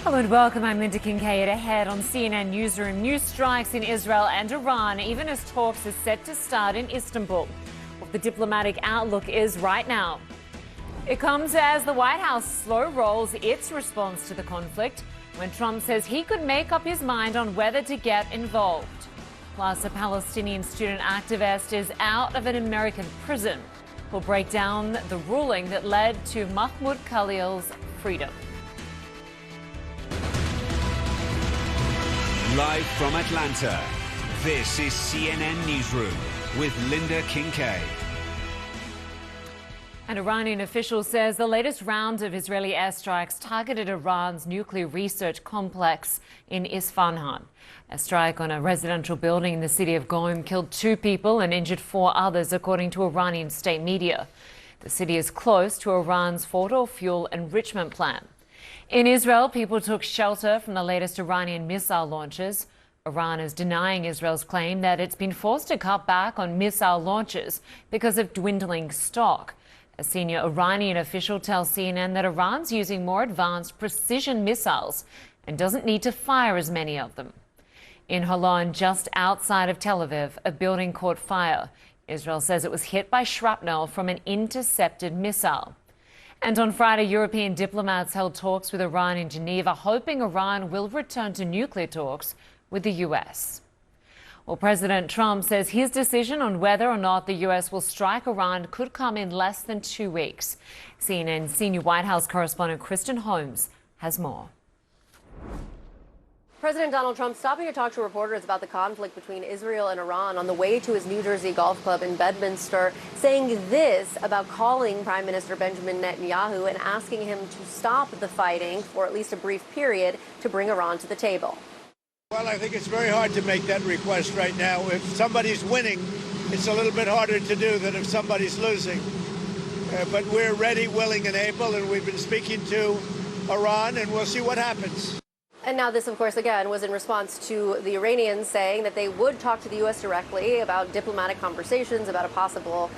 Hello and welcome. I'm Linda Kincaid. Ahead on CNN Newsroom, new strikes in Israel and Iran, even as talks are set to start in Istanbul. What the diplomatic outlook is right now. It comes as the White House slow rolls its response to the conflict when Trump says he could make up his mind on whether to get involved. Plus, a Palestinian student activist is out of an American prison. We'll break down the ruling that led to Mahmoud Khalil's freedom. Live from Atlanta, this is CNN Newsroom with Linda Kincaid. An Iranian official says the latest round of Israeli airstrikes targeted Iran's nuclear research complex in Isfahan. A strike on a residential building in the city of Qom killed 2 people and injured 4 others, according to Iranian state media. The city is close to Iran's Fordo fuel enrichment plant. In Israel, people took shelter from the latest Iranian missile launches. Iran is denying Israel's claim that it's been forced to cut back on missile launches because of dwindling stock. A senior Iranian official tells CNN that Iran's using more advanced precision missiles and doesn't need to fire as many of them. In Holon, just outside of Tel Aviv, a building caught fire. Israel says it was hit by shrapnel from an intercepted missile. And on Friday, European diplomats held talks with Iran in Geneva, hoping Iran will return to nuclear talks with the U.S. Well, President Trump says his decision on whether or not the U.S. will strike Iran could come in less than 2 weeks. CNN senior White House correspondent Kristen Holmes has more. President Donald Trump stopping to talk to reporters about the conflict between Israel and Iran on the way to his New Jersey golf club in Bedminster, saying this about calling Prime Minister Benjamin Netanyahu and asking him to stop the fighting for at least a brief period to bring Iran to the table. Well, I think it's very hard to make that request right now. If somebody's winning, it's a little bit harder to do than if somebody's losing. But we're ready, willing, and able, and we've been speaking to Iran, and we'll see what happens. And now this, of course, again, was in response to the Iranians saying that they would talk to the U.S. directly about diplomatic conversations about a possible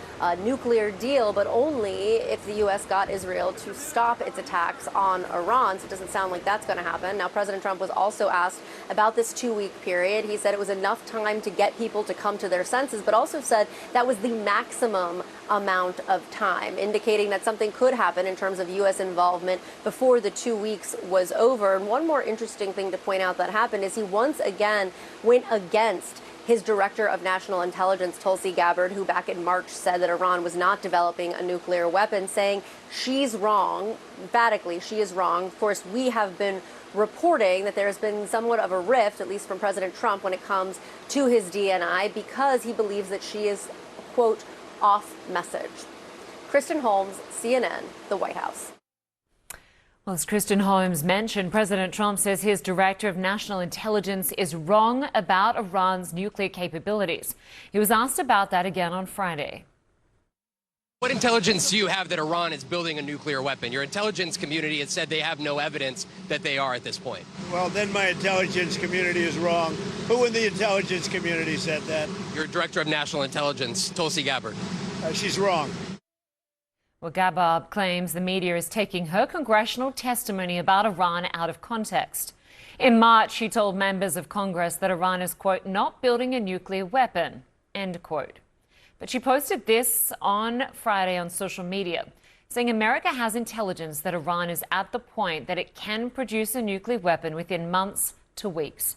nuclear deal, but only if the U.S. got Israel to stop its attacks on Iran. So it doesn't sound like that's going to happen. Now, President Trump was also asked about this 2-week period. He said it was enough time to get people to come to their senses, but also said that was the maximum amount of time, indicating that something could happen in terms of U.S. involvement before the 2 weeks was over. And one more interesting thing to point out that happened is he once again went against his director of national intelligence, Tulsi Gabbard, who back in March said that Iran was not developing a nuclear weapon, saying she's wrong. Emphatically, she is wrong. Of course, we have been reporting that there's been somewhat of a rift, at least from President Trump, when it comes to his DNI, because he believes that she is, quote, off message. Kristen Holmes, CNN, the White House. Well, as Kristen Holmes mentioned, President Trump says his director of national intelligence is wrong about Iran's nuclear capabilities. He was asked about that again on Friday. What intelligence do you have that Iran is building a nuclear weapon? Your intelligence community has said they have no evidence that they are at this point. Well, then my intelligence community is wrong. Who in the intelligence community said that? Your director of national intelligence, Tulsi Gabbard. She's wrong. Well, Gabbard claims the media is taking her congressional testimony about Iran out of context. In March, she told members of Congress that Iran is, quote, not building a nuclear weapon, end quote. But she posted this on Friday on social media, saying America has intelligence that Iran is at the point that it can produce a nuclear weapon within months to weeks.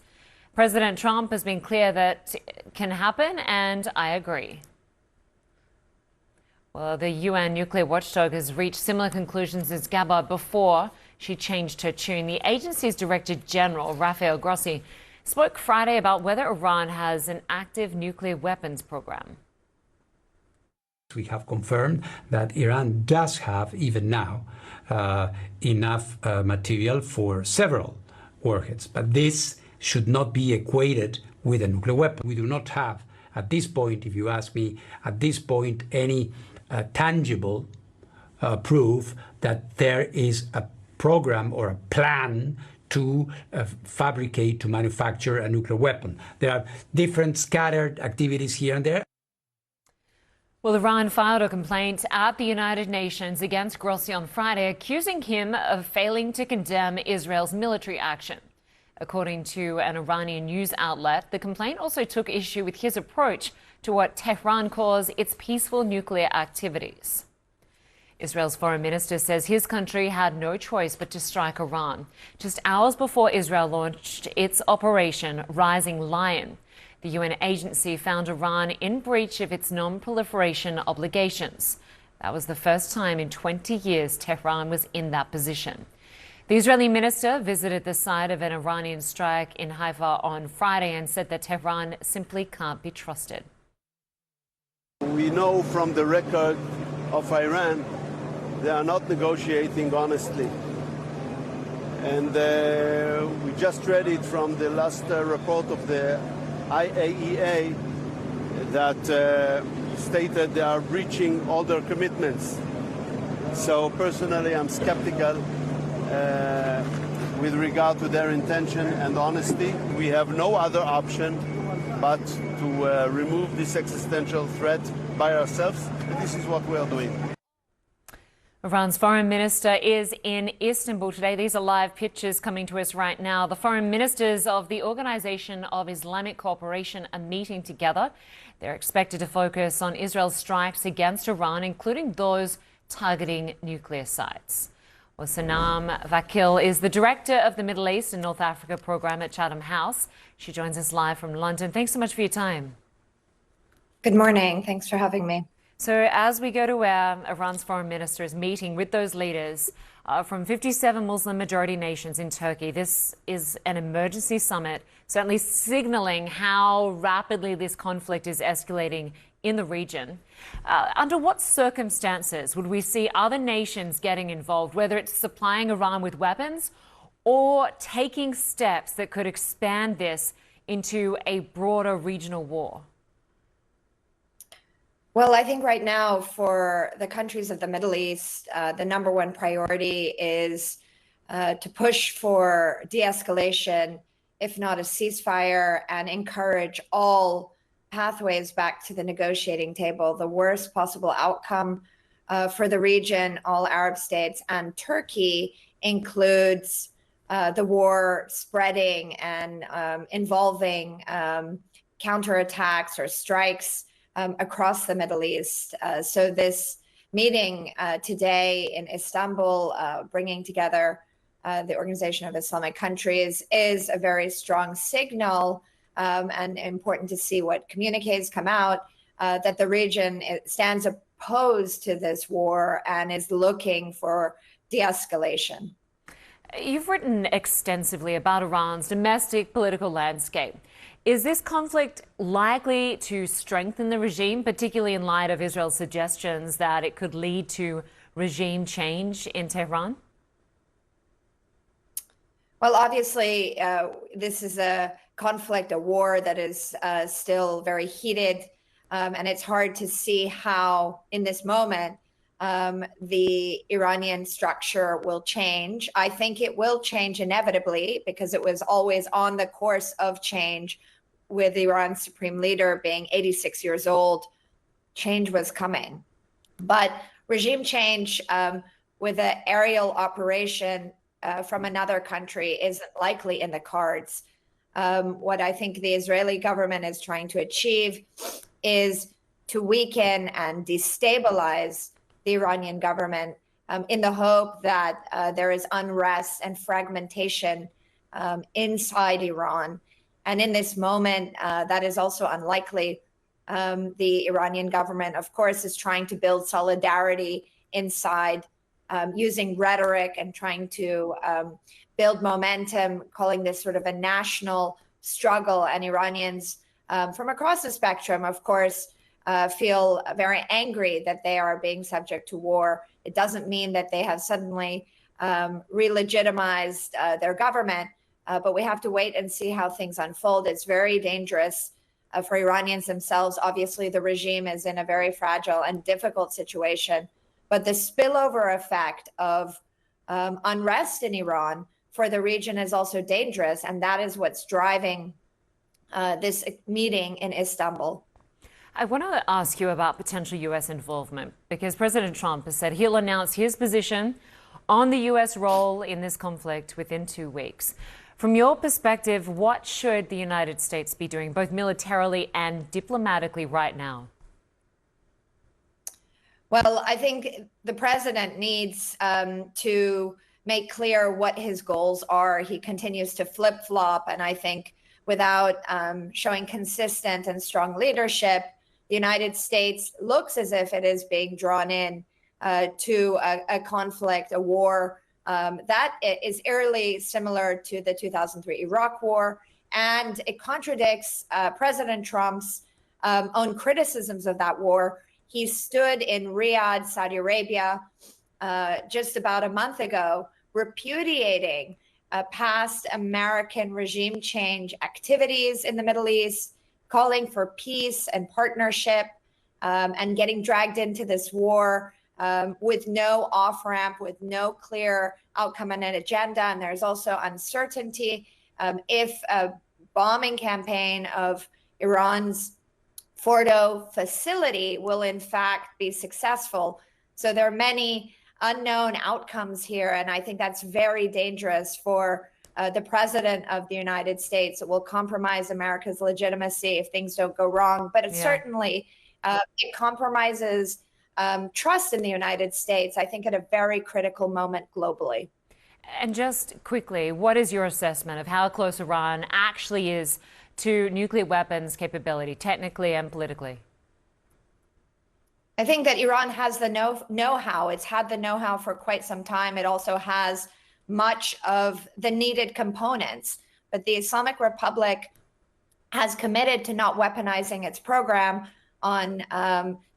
President Trump has been clear that it can happen, and I agree. Well, the UN nuclear watchdog has reached similar conclusions as Gabbard before she changed her tune. The agency's Director General, Rafael Grossi, spoke Friday about whether Iran has an active nuclear weapons program. We have confirmed that Iran does have, even now, enough material for several warheads. But this should not be equated with a nuclear weapon. We do not have, at this point, if you ask me, at this point, any tangible proof that there is a program or a plan to fabricate, to manufacture a nuclear weapon. There are different scattered activities here and there. Well, Iran filed a complaint at the United Nations against Grossi on Friday, accusing him of failing to condemn Israel's military action. According to an Iranian news outlet, the complaint also took issue with his approach to what Tehran calls its peaceful nuclear activities. Israel's foreign minister says his country had no choice but to strike Iran, just hours before Israel launched its Operation Rising Lion. The UN agency found Iran in breach of its non-proliferation obligations. That was the first time in 20 years Tehran was in that position. The Israeli minister visited the site of an Iranian strike in Haifa on Friday and said that Tehran simply can't be trusted. We know from the record of Iran, they are not negotiating honestly. And we just read it from the last report of the IAEA that stated they are breaching all their commitments. So personally, I'm skeptical with regard to their intention and honesty. We have no other option but to remove this existential threat by ourselves. And this is what we are doing. Iran's foreign minister is in Istanbul today. These are live pictures coming to us right now. The foreign ministers of the Organization of Islamic Cooperation are meeting together. They're expected to focus on Israel's strikes against Iran, including those targeting nuclear sites. Well, Sanam Vakil is the director of the Middle East and North Africa program at Chatham House. She joins us live from London. Thanks so much for your time. Good morning. Thanks for having me. So as we go to where Iran's foreign minister is meeting with those leaders from 57 Muslim majority nations in Turkey, this is an emergency summit, certainly signaling how rapidly this conflict is escalating in the region. Under what circumstances would we see other nations getting involved, whether it's supplying Iran with weapons or taking steps that could expand this into a broader regional war? Well, I think right now for the countries of the Middle East, the number one priority is to push for de-escalation, if not a ceasefire, and encourage all pathways back to the negotiating table. The worst possible outcome for the region, all Arab states and Turkey, includes the war spreading and involving counterattacks or strikes across the Middle East. So this meeting today in Istanbul, bringing together the Organization of Islamic Countries, is a very strong signal and important to see what communiques come out, that the region stands opposed to this war and is looking for de-escalation. You've written extensively about Iran's domestic political landscape. Is this conflict likely to strengthen the regime, particularly in light of Israel's suggestions that it could lead to regime change in Tehran? Well, obviously, this is a conflict, a war that is still very heated, and it's hard to see how, in this moment, the Iranian structure will change. I think it will change inevitably because it was always on the course of change. With Iran's supreme leader being 86 years old, change was coming. But regime change with an aerial operation from another country isn't likely in the cards. What I think the Israeli government is trying to achieve is to weaken and destabilize the Iranian government in the hope that there is unrest and fragmentation inside Iran. And in this moment, that is also unlikely. The Iranian government, of course, is trying to build solidarity inside, using rhetoric and trying to build momentum, calling this sort of a national struggle. And Iranians from across the spectrum, of course, feel very angry that they are being subject to war. It doesn't mean that they have suddenly re-legitimized their government. But we have to wait and see how things unfold. It's very dangerous for Iranians themselves. Obviously, the regime is in a very fragile and difficult situation. But the spillover effect of unrest in Iran for the region is also dangerous. And that is what's driving this meeting in Istanbul. I want to ask you about potential U.S. involvement because President Trump has said he'll announce his position on the U.S. role in this conflict within 2 weeks. From your perspective, what should the United States be doing, both militarily and diplomatically, right now? Well, I think the president needs to make clear what his goals are. He continues to flip-flop, and I think without showing consistent and strong leadership, the United States looks as if it is being drawn in to a conflict, a war that is eerily similar to the 2003 Iraq War, and it contradicts President Trump's own criticisms of that war. He stood in Riyadh, Saudi Arabia, just about a month ago, repudiating past American regime change activities in the Middle East, calling for peace and partnership, and getting dragged into this war with no off-ramp, with no clear outcome and an agenda. And there's also uncertainty if a bombing campaign of Iran's Fordo facility will in fact be successful. So there are many unknown outcomes here, and I think that's very dangerous for the president of the United States. It will compromise America's legitimacy if things don't go wrong, but it certainly it compromises trust in the United States, I think, at a very critical moment globally. And just quickly, what is your assessment of how close Iran actually is to nuclear weapons capability, technically and politically? I think that Iran has the know-how. It's had the know-how for quite some time. It also has much of the needed components. But the Islamic Republic has committed to not weaponizing its program. On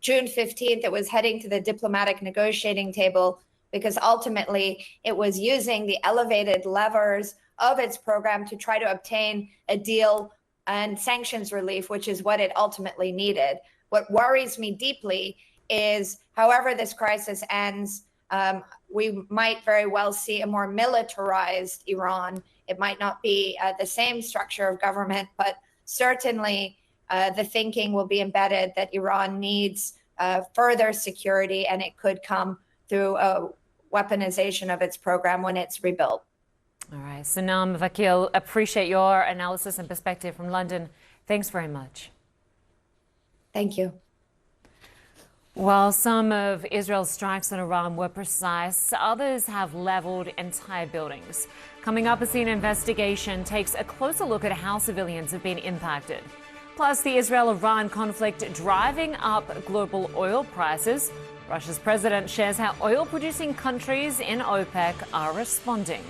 June 15th, it was heading to the diplomatic negotiating table because ultimately it was using the elevated levers of its program to try to obtain a deal and sanctions relief, which is what it ultimately needed. What worries me deeply is, however this crisis ends, we might very well see a more militarized Iran. It might not be the same structure of government, but certainly the thinking will be embedded that Iran needs further security, and it could come through a weaponization of its program when it's rebuilt. All right, Sonam Vakil, appreciate your analysis and perspective from London. Thanks very much. Thank you. While some of Israel's strikes on Iran were precise, others have leveled entire buildings. Coming up, a CNN investigation takes a closer look at how civilians have been impacted. Plus, the Israel-Iran conflict driving up global oil prices. Russia's president shares how oil-producing countries in OPEC are responding.